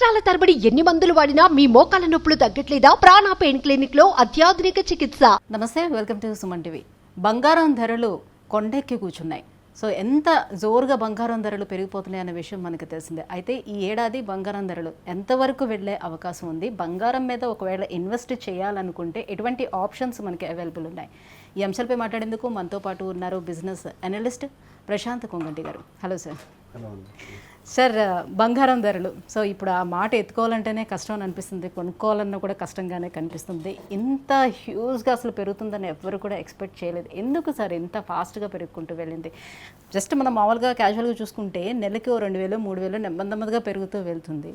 సంవత్సరాల తరబడి ఎన్ని మందులు వాడినా మీ మోకాల నొప్పులు తగ్గట్లేదా? ప్రాణ పెయిన్ క్లినిక్ లో అత్యాధునిక చికిత్స. నమస్తే, వెల్కమ్ టు సుమన్ టీవీ. బంగారం ధరలు కొండెక్కి కూర్చున్నాయి. సో ఎంత జోరుగా బంగారం ధరలు పెరిగిపోతున్నాయి అనే విషయం మనకు తెలిసిందే. అయితే ఈ ఏడాది బంగారం ధరలు ఎంతవరకు వెళ్ళే అవకాశం ఉంది? బంగారం మీద ఒకవేళ ఇన్వెస్ట్ చేయాలనుకుంటే ఎటువంటి ఆప్షన్స్ మనకి అవైలబుల్ ఉన్నాయి? ఈ అంశాలపై మాట్లాడేందుకు మనతో పాటు ఉన్నారు బిజినెస్ అనలిస్ట్ ప్రశాంత్ కొంగంటి గారు. Hello sir. సార్, బంగారం ధరలు, సో ఇప్పుడు ఆ మాట ఎత్తుకోవాలంటేనే కష్టం అని అనిపిస్తుంది, కొనుక్కోవాలన్నా కూడా కష్టంగానే కనిపిస్తుంది. ఇంత హ్యూజ్గా అసలు పెరుగుతుందని ఎవ్వరు కూడా ఎక్స్పెక్ట్ చేయలేదు. ఎందుకు సార్ ఇంత ఫాస్ట్గా పెరుగుకుంటూ వెళ్ళింది? జస్ట్ మనం మామూలుగా క్యాజువల్గా చూసుకుంటే నెలకి 2,000 3,000 నెమ్మదిగా పెరుగుతూ వెళ్తుంది.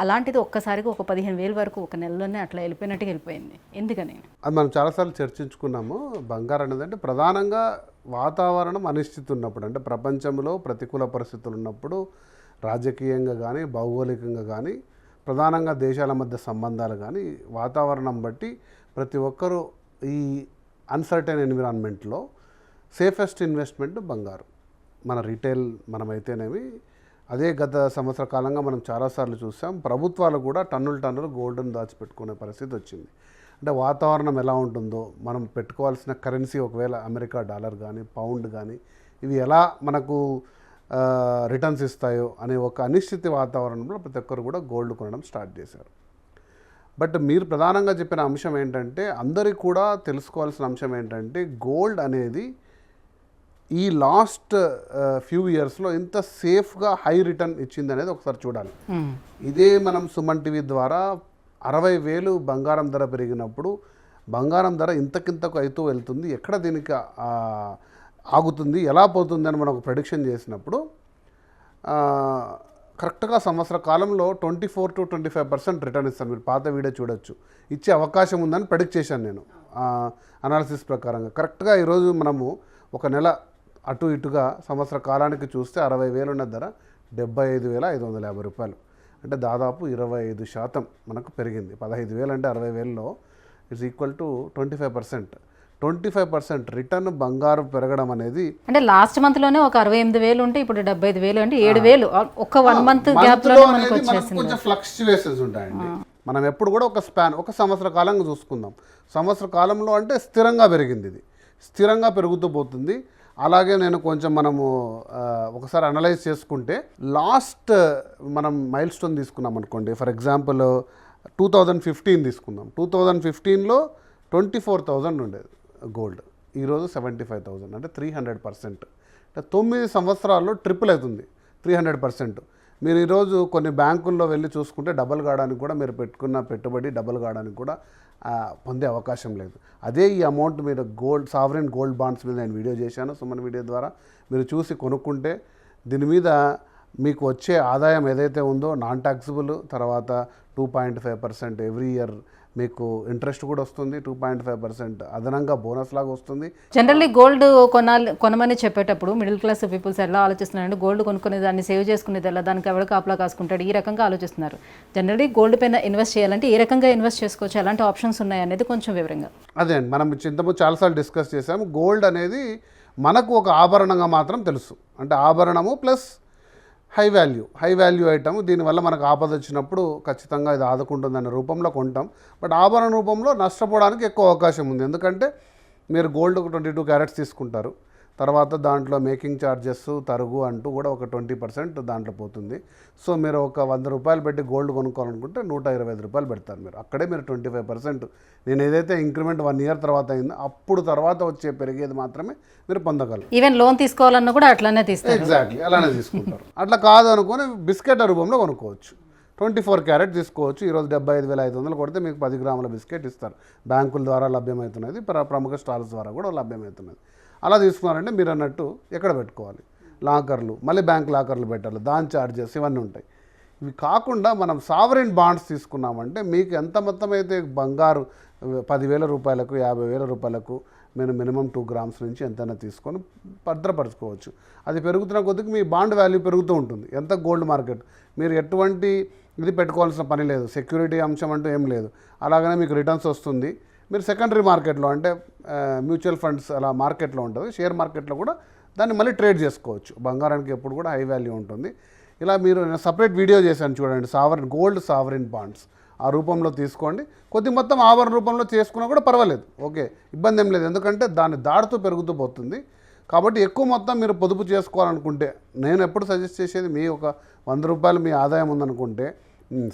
అలాంటిది ఒక్కసారిగా ఒక 15,000 వరకు ఒక నెలలోనే అట్లా వెళ్ళిపోయినట్టుగా వెళ్ళిపోయింది. ఎందుకని? అది మనం చాలాసార్లు చర్చించుకున్నాము. బంగారం అనేది అంటే ప్రధానంగా వాతావరణం అనిశ్చితి ఉన్నప్పుడు, అంటే ప్రపంచంలో ప్రతికూల పరిస్థితులు ఉన్నప్పుడు, రాజకీయంగా కానీ భౌగోళికంగా కానీ ప్రధానంగా దేశాల మధ్య సంబంధాలు కానీ వాతావరణం బట్టి ప్రతి ఒక్కరూ ఈ అన్సర్టైన్ ఎన్విరాన్మెంట్లో సేఫెస్ట్ ఇన్వెస్ట్మెంట్ బంగారం. మన రీటైల్ మనమైతేనేమి, అదే గత సంవత్సర కాలంగా మనం చాలాసార్లు చూసాం. ప్రభుత్వాలు కూడా టన్నులు గోల్డ్ని దాచిపెట్టుకునే పరిస్థితి వచ్చింది. అంటే వాతావరణం ఎలా ఉంటుందో, మనం పెట్టుకోవాల్సిన కరెన్సీ ఒకవేళ అమెరికా డాలర్ కానీ పౌండ్ కానీ ఇవి ఎలా మనకు రిటర్న్స్ ఇస్తాయో అనే ఒక అనిశ్చితి వాతావరణంలో ప్రతి ఒక్కరు కూడా గోల్డ్ కొనడం స్టార్ట్ చేశారు. బట్ మీరు ప్రధానంగా చెప్పిన అంశం ఏంటంటే, అందరికీ కూడా తెలుసుకోవాల్సిన అంశం ఏంటంటే, గోల్డ్ అనేది ఈ లాస్ట్ ఫ్యూ ఇయర్స్లో ఇంత సేఫ్గా హై రిటర్న్ ఇచ్చింది అనేది ఒకసారి చూడాలి. ఇదే మనం సుమన్ టీవీ ద్వారా 60,000 బంగారం ధర పెరిగినప్పుడు బంగారం ధర ఇంతకింతకు అవుతూ వెళ్తుంది, ఎక్కడ దీనికి ఆగుతుంది, ఎలా పోతుంది అని మనం ఒక ప్రెడిక్షన్ చేసినప్పుడు కరెక్ట్గా సంవత్సర కాలంలో 24 to 25% రిటర్న్ ఇస్తాను. మీరు పాత వీడియో చూడొచ్చు. ఇచ్చే అవకాశం ఉందని ప్రెడిక్ట్ చేశాను నేను అనాలిసిస్ ప్రకారంగా. కరెక్ట్గా ఈరోజు మనము ఒక నెల అటు ఇటుగా సంవత్సర కాలానికి చూస్తే 60,000 ఉన్న ధర 75,550 రూపాయలు, అంటే దాదాపు 25% మనకు పెరిగింది. 15,000 అంటే 60,000లో ఇట్స్ ఈక్వల్ టు 25% రిటర్న్ బంగారం పెరగడం అనేది. అంటే లాస్ట్ మంత్లోనే ఒక 68,000 ఉంటే ఇప్పుడు 75,000 అంటే 7,000 ఒక 1 మంత్ గ్యాప్లో కొంచెం ఫ్లక్చువేషన్స్ ఉంటాయండి. మనం ఎప్పుడు కూడా ఒక స్పాన్, ఒక సంవత్సర కాలంగా చూసుకుందాం. సంవత్సర కాలంలో అంటే స్థిరంగా పెరిగింది, ఇది స్థిరంగా పెరుగుతూ పోతుంది. అలాగే నేను కొంచెం మనము ఒకసారి అనలైజ్ చేసుకుంటే లాస్ట్ మనం మైల్ స్టోన్ తీసుకున్నాం అనుకోండి. ఫర్ ఎగ్జాంపుల్ 2015 తీసుకుందాం. 2015లో 24,000 ఉండేది గోల్డ్, ఈరోజు 75,000, అంటే 300%. అంటే 9 సంవత్సరాల్లో ట్రిపుల్ అవుతుంది, 300%. మీరు ఈరోజు కొన్ని బ్యాంకుల్లో వెళ్ళి చూసుకుంటే డబల్ కావడానికి కూడా, మీరు పెట్టుకున్న పెట్టుబడి డబల్ కావడానికి కూడా పొందే అవకాశం లేదు. అదే ఈ అమౌంట్ మీరు గోల్డ్, సావరెన్ గోల్డ్ బాండ్స్ మీద నేను వీడియో చేశాను సుమన్ వీడియో ద్వారా. మీరు చూసి కొనుక్కుంటే దీని మీద మీకు వచ్చే ఆదాయం ఏదైతే ఉందో నాన్ ట్యాక్సిబుల్, తర్వాత 2.5% ఎవ్రీ ఇయర్ మీకు ఇంట్రెస్ట్ కూడా వస్తుంది, 2.5% అదనంగా బోనస్ లాగా వస్తుంది. జనరల్లీ గోల్డ్ కొనమని చెప్పేటప్పుడు మిడిల్ క్లాస్ పీపుల్స్ ఎలా ఆలోచిస్తున్నారంటే, గోల్డ్ కొనుక్కునే దాన్ని సేవ్ చేసుకునేది ఎలా, దానికి ఎవరికి కాపలా కాసుకుంటాడు, ఈ రకంగా ఆలోచిస్తున్నారు. జనరల్లీ గోల్డ్ పైన ఇన్వెస్ట్ చేయాలంటే ఏ రకంగా ఇన్వెస్ట్ చేసుకోవచ్చు, ఎలాంటి ఆప్షన్స్ ఉన్నాయి అనేది కొంచెం వివరంగా. అదే అండి, మనం ఇంతకుముందు చాలాసార్లు డిస్కస్ చేసాము. గోల్డ్ అనేది మనకు ఒక ఆభరణంగా మాత్రం తెలుసు, అంటే ఆభరణము ప్లస్ హై వాల్యూ ఐటమ్. దీనివల్ల మనకు ఆపద వచ్చినప్పుడు ఖచ్చితంగా ఇది ఆదుకుంటుందనే రూపంలో కొంటాం. బట్ ఆభరణ రూపంలో నష్టపోవడానికి ఎక్కువ అవకాశం ఉంది. ఎందుకంటే మీరు గోల్డ్ 22 క్యారెట్స్ తీసుకుంటారు, తర్వాత దాంట్లో మేకింగ్ ఛార్జెస్ తరుగు అంటూ కూడా ఒక 20% దాంట్లో పోతుంది. సో మీరు ఒక 100 రూపాయలు పెట్టి గోల్డ్ కొనుక్కోవాలనుకుంటే 125 రూపాయలు పెడతారు మీరు. అక్కడే మీరు 25%, నేను ఏదైతే ఇంక్రిమెంట్ 1 ఇయర్ తర్వాత అయిందో అప్పుడు తర్వాత వచ్చే పెరిగేది మాత్రమే మీరు పొందగలరు. ఈవెన్ లోన్ తీసుకోవాలన్నా కూడా అట్లానే తీస్తారు. ఎగ్జాక్ట్లీ అలానే తీసుకుంటారు. అట్లా కాదు అనుకుని బిస్కెట్ రూపంలో కొనుక్కోవచ్చు. 24 క్యారెట్ తీసుకోవచ్చు. ఈరోజు 75,500 కొడితే మీకు 10 గ్రాముల బిస్కెట్ ఇస్తారు. బ్యాంకుల ద్వారా లభ్యమవుతున్నది, ప్రముఖ స్టాల్స్ ద్వారా కూడా లభ్యమవుతున్నది. అలా తీసుకున్నారంటే మీరు అన్నట్టు ఎక్కడ పెట్టుకోవాలి, లాకర్లు, మళ్ళీ బ్యాంక్ లాకర్లు పెట్టాలి, దాని ఛార్జెస్ ఇవన్నీ ఉంటాయి. ఇవి కాకుండా మనం సావరెన్ బాండ్స్ తీసుకున్నామంటే మీకు ఎంత మొత్తం అయితే బంగారు 10,000 రూపాయలకు 50,000 రూపాయలకు మీరు మినిమం 2 గ్రామ్స్ నుంచి ఎంతైనా తీసుకొని భద్రపరచుకోవచ్చు. అది పెరుగుతున్న కొద్దికి మీ బాండ్ వాల్యూ పెరుగుతూ ఉంటుంది. ఎంత గోల్డ్ మార్కెట్, మీరు ఎటువంటి ఇది పెట్టుకోవాల్సిన పని లేదు, సెక్యూరిటీ అంశం అంటూ ఏం లేదు. అలాగనే మీకు రిటర్న్స్ వస్తుంది. మీరు సెకండరీ మార్కెట్లో అంటే మ్యూచువల్ ఫండ్స్ అలా మార్కెట్లో ఉంటుంది, షేర్ మార్కెట్లో కూడా దాన్ని మళ్ళీ ట్రేడ్ చేసుకోవచ్చు. బంగారానికి ఎప్పుడు కూడా హై వాల్యూ ఉంటుంది. ఇలా మీరు సపరేట్ వీడియో చేశాను చూడండి, గోల్డ్ సావరిన్ బాండ్స్ ఆ రూపంలో తీసుకోండి. కొద్ది మొత్తం ఆభరణ రూపంలో చేసుకున్నా కూడా పర్వాలేదు, ఓకే, ఇబ్బంది ఏం లేదు. ఎందుకంటే దాన్ని దాడుతూ పెరుగుతూ పోతుంది. కాబట్టి ఎక్కువ మొత్తం మీరు పొదుపు చేసుకోవాలనుకుంటే నేను ఎప్పుడు సజెస్ట్ చేసేది, మీ ఒక 100 రూపాయలు మీ ఆదాయం ఉందనుకుంటే,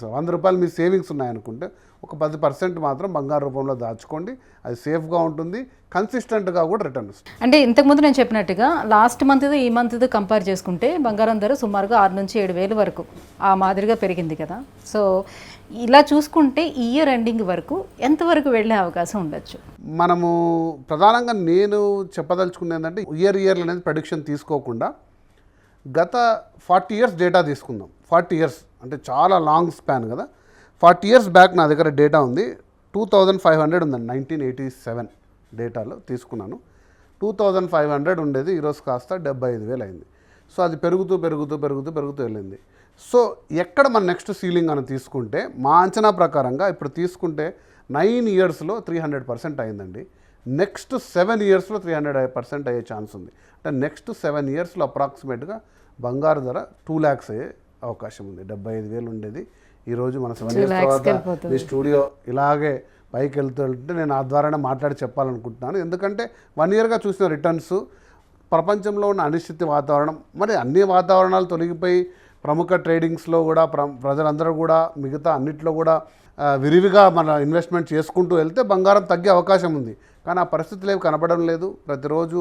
100 రూపాయలు మీ సేవింగ్స్ ఉన్నాయనుకుంటే ఒక 10% మాత్రం బంగారు రూపంలో దాచుకోండి. అది సేఫ్గా ఉంటుంది, కన్సిస్టెంట్గా కూడా రిటర్న్ వస్తుంది. అంటే ఇంతకుముందు నేను చెప్పినట్టుగా లాస్ట్ మంత్ది ఈ మంత్ది కంపేర్ చేసుకుంటే బంగారం ధర సుమారుగా 6 నుంచి 7 వేలు వరకు ఆ మాదిరిగా పెరిగింది కదా. సో ఇలా చూసుకుంటే ఈ ఇయర్ ఎండింగ్ వరకు ఎంతవరకు వెళ్ళే అవకాశం ఉండొచ్చు? మనము ప్రధానంగా నేను చెప్పదలుచుకున్నది ఏంటంటే, ఇయర్ అనేది ప్రెడిక్షన్ తీసుకోకుండా గత 40 ఇయర్స్ డేటా తీసుకుందాం. 40 ఇయర్స్ అంటే చాలా లాంగ్ స్పాన్ కదా. 40 ఇయర్స్ బ్యాక్ నా దగ్గర డేటా ఉంది, 2500 ఉందండి. 1987 డేటాలో తీసుకున్నాను. 2500 ఉండేది, ఈరోజు కాస్త 75,000 అయింది. సో అది పెరుగుతూ వెళ్ళింది. సో ఎక్కడ మన నెక్స్ట్ సీలింగ్ అని తీసుకుంటే, మా అంచనా ప్రకారంగా ఇప్పుడు తీసుకుంటే 9 ఇయర్స్లో 300% అయిందండి. నెక్స్ట్ 7 ఇయర్స్లో 300% అయ్యే ఛాన్స్ ఉంది. అంటే నెక్స్ట్ 7 ఇయర్స్లో అప్రాక్సిమేట్గా బంగారు ధర 2 lakhs అయ్యే అవకాశం ఉంది. 75,000 ఉండేది, ఈరోజు మన 7 ఇయర్స్ తర్వాత మీ స్టూడియో ఇలాగే పైకి వెళ్తుంటే నేను ఆ ద్వారానే మాట్లాడి చెప్పాలనుకుంటున్నాను. ఎందుకంటే 1 ఇయర్గా చూసిన రిటర్న్స్, ప్రపంచంలో ఉన్న అనిశ్చిత వాతావరణం, మరి అన్ని వాతావరణాలు తొలగిపోయి ప్రముఖ ట్రేడింగ్స్లో కూడా ప్రజలందరూ కూడా మిగతా అన్నిట్లో కూడా విరివిగా మన ఇన్వెస్ట్మెంట్ చేసుకుంటూ వెళ్తే బంగారం తగ్గే అవకాశం ఉంది. కానీ ఆ పరిస్థితులు ఏవి కనపడడం లేదు. ప్రతిరోజు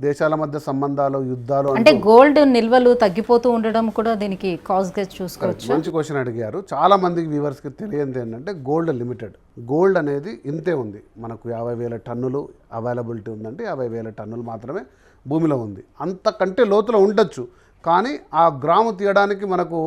దేశాల మధ్య సంబంధాలు, యుద్ధాలు, అంటే గోల్డ్ నిల్వలు తగ్గిపోతూ ఉండడం కూడా దీనికి కాజ్గా చూసుకోవచ్చు. మంచి క్వశ్చన్ అడిగారు. చాలా మందికి వ్యూవర్స్కి తెలియదు ఏంటంటే, గోల్డ్ లిమిటెడ్. గోల్డ్ అనేది ఇంతే ఉంది, మనకు 50,000 టన్నులు అవైలబిలిటీ ఉందంటే 50,000 టన్నులు మాత్రమే భూమిలో ఉంది. అంతకంటే లోతులో ఉండొచ్చు, కానీ ఆ గ్రాము తీయడానికి మనకు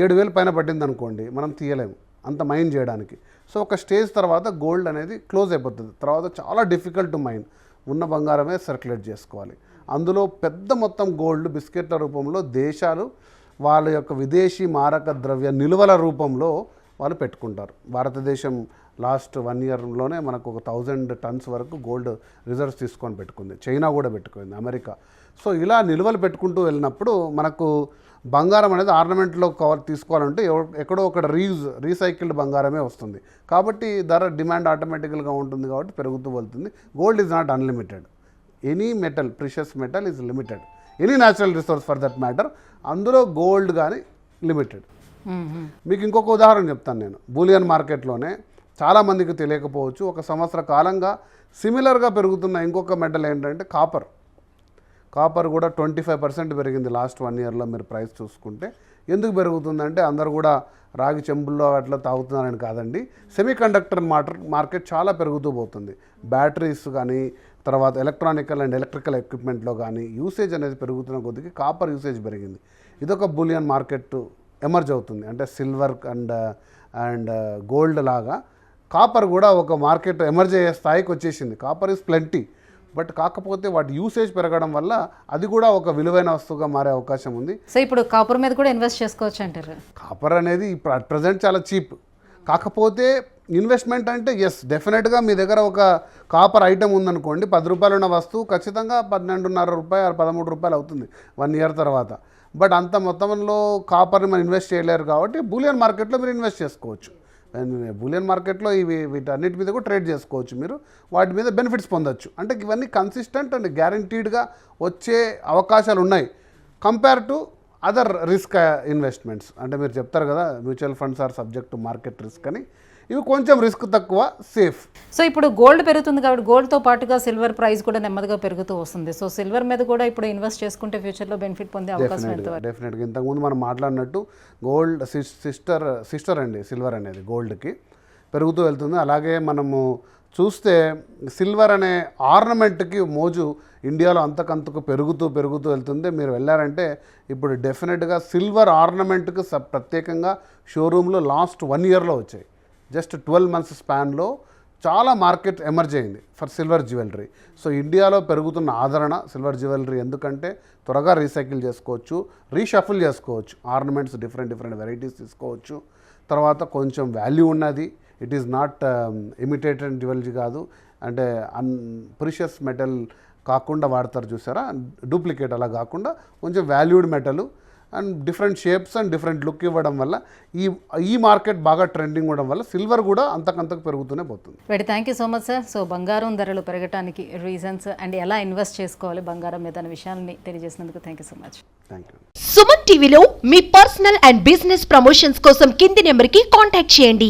7,000 పైన పట్టింది అనుకోండి, మనం తీయలేము అంత మైన్ చేయడానికి. సో ఒక స్టేజ్ తర్వాత గోల్డ్ అనేది క్లోజ్ అయిపోతుంది. తర్వాత చాలా డిఫికల్ట్ టు మైన్, ఉన్న బంగారమే సర్క్యులేట్ చేసుకోవాలి. అందులో పెద్ద మొత్తం గోల్డ్ బిస్కెట్ల రూపంలో దేశాలు వాళ్ళ యొక్క విదేశీ మారక ద్రవ్య నిల్వల రూపంలో వాళ్ళు పెట్టుకుంటారు. భారతదేశం లాస్ట్ 1 ఇయర్లోనే మనకు ఒక 1000 టన్స్ వరకు గోల్డ్ రిజర్వ్స్ తీసుకొని పెట్టుకుంది. చైనా కూడా పెట్టుకుంది, అమెరికా. సో ఇలా నిల్వలు పెట్టుకుంటూ వెళ్ళినప్పుడు మనకు బంగారం అనేది ఆర్నమెంట్లో కవర్ తీసుకోవాలంటే ఎక్కడో ఒక రీసైకిల్డ్ బంగారమే వస్తుంది. కాబట్టి ధర డిమాండ్ ఆటోమేటికల్గా ఉంటుంది, కాబట్టి పెరుగుతూ వెళ్తుంది. Gold is not unlimited. Any metal, precious metal is limited. Any natural resource for that matter, అందులో గోల్డ్ కానీ లిమిటెడ్. మీకు ఇంకొక ఉదాహరణ చెప్తాను నేను. బూలియన్ మార్కెట్లోనే చాలామందికి తెలియకపోవచ్చు, ఒక సంవత్సర కాలంగా సిమిలర్గా పెరుగుతున్న ఇంకొక మెటల్ ఏంటంటే కాపర్. కాపర్ కూడా 25% పెరిగింది లాస్ట్ 1 ఇయర్లో. మీరు ప్రైస్ చూసుకుంటే ఎందుకు పెరుగుతుందంటే, అందరు కూడా రాగి చెంబుల్లో అట్లా తాగుతున్నారని కాదండి. సెమీ కండక్టర్ మార్కెట్ చాలా పెరుగుతూ పోతుంది. బ్యాటరీస్ కానీ, తర్వాత ఎలక్ట్రానికల్ అండ్ ఎలక్ట్రికల్ ఎక్విప్మెంట్లో కానీ యూసేజ్ అనేది పెరుగుతున్న కొద్దికి కాపర్ యూసేజ్ పెరిగింది. ఇదొక బులియన్ మార్కెట్ ఎమర్జ్ అవుతుంది. అంటే సిల్వర్ అండ్ గోల్డ్ లాగా కాపర్ కూడా ఒక మార్కెట్ ఎమర్జ్ అయ్యే స్థాయికి వచ్చేసింది. కాపర్ ఈజ్ ప్లెంటీ, బట్ కాకపోతే వాటి యూసేజ్ పెరగడం వల్ల అది కూడా ఒక విలువైన వస్తువుగా మారే అవకాశం ఉంది. సో ఇప్పుడు కాపర్ మీద కూడా ఇన్వెస్ట్ చేసుకోవచ్చు అంటారు. కాపర్ అనేది ఇప్పుడు అట్ ప్రజెంట్ చాలా చీప్. కాకపోతే ఇన్వెస్ట్మెంట్ అంటే ఎస్, డెఫినెట్గా మీ దగ్గర ఒక కాపర్ ఐటమ్ ఉందనుకోండి, 10 రూపాయలు ఉన్న వస్తువు ఖచ్చితంగా 12.5 రూపాయలు 13 రూపాయలు అవుతుంది 1 ఇయర్ తర్వాత. బట్ అంత మొత్తంలో కాపర్ని మనం ఇన్వెస్ట్ చేయలేరు, కాబట్టి బూలియన్ మార్కెట్లో మీరు ఇన్వెస్ట్ చేసుకోవచ్చు. బూలియన్ మార్కెట్లో వీటన్నిటి మీద కూడా ట్రేడ్ చేసుకోవచ్చు, మీరు వాటి మీద బెనిఫిట్స్ పొందొచ్చు. అంటే ఇవన్నీ కన్సిస్టెంట్ అండ్ గ్యారంటీడ్గా వచ్చే అవకాశాలు ఉన్నాయి compare to other risk investments. అంటే మీరు చెప్తారు కదా, mutual funds are subject to market risk అని. ఇవి కొంచెం రిస్క్ తక్కువ, సేఫ్. సో ఇప్పుడు గోల్డ్ పెరుగుతుంది కాబట్టి గోల్డ్తో పాటుగా సిల్వర్ ప్రైస్ కూడా నెమ్మదిగా పెరుగుతూ వస్తుంది. సో సిల్వర్ మీద కూడా ఇప్పుడు ఇన్వెస్ట్ చేసుకుంటే ఫ్యూచర్లో బెనిఫిట్ పొందే అవకాశం ఎంత? డెఫినెట్గా ఇంతకుముందు మనం మాట్లాడినట్టు గోల్డ్ సిస్టర్ అండి సిల్వర్ అనేది గోల్డ్కి పెరుగుతూ వెళ్తుంది. అలాగే మనము చూస్తే సిల్వర్ అనే ఆర్నమెంట్కి మోజు ఇండియాలో అంతకంతకు పెరుగుతూ వెళ్తుంది. మీరు వెళ్ళారంటే ఇప్పుడు డెఫినెట్గా సిల్వర్ ఆర్నమెంట్కి ప్రత్యేకంగా షోరూంలో లాస్ట్ 1 ఇయర్లో వచ్చాయి. జస్ట్ 12 months స్పాన్లో చాలా మార్కెట్ ఎమర్జ్ అయింది ఫర్ సిల్వర్ జ్యువెలరీ. సో ఇండియాలో పెరుగుతున్న ఆదరణ సిల్వర్ జ్యువెలరీ, ఎందుకంటే త్వరగా రీసైకిల్ చేసుకోవచ్చు, రీషఫుల్ చేసుకోవచ్చు, ఆర్నమెంట్స్ డిఫరెంట్ వెరైటీస్ తీసుకోవచ్చు. తర్వాత కొంచెం వాల్యూ ఉన్నది. It is not imitated jewellery కాదు, అంటే ప్రిషియస్ మెటల్ కాకుండా వాడతారు చూసారా, డూప్లికేట్ అలా కాకుండా కొంచెం valued metal and different shapes and different look ఇవ్వడం వల్ల ఈ మార్కెట్ బాగా ట్రెండింగ్ ఉండడం వల్ల సిల్వర్ కూడా అంతకంతకు పెరుగుతూనే పోతుంది. Very thank you so much sir. So బంగారం ధరలు పెరగడానికి రీజన్స్ అండ్ ఎలా ఇన్వెస్ట్ చేసుకోవాలి బంగారం మీద అనే విషయాన్ని తెలియజేసినందుకు thank you so much. Thank you. Suman టీవీలో మీ పర్సనల్ అండ్ బిజినెస్ ప్రమోషన్స్ కోసం కింది నెంబర్కి కాంటాక్ట్ చేయండి.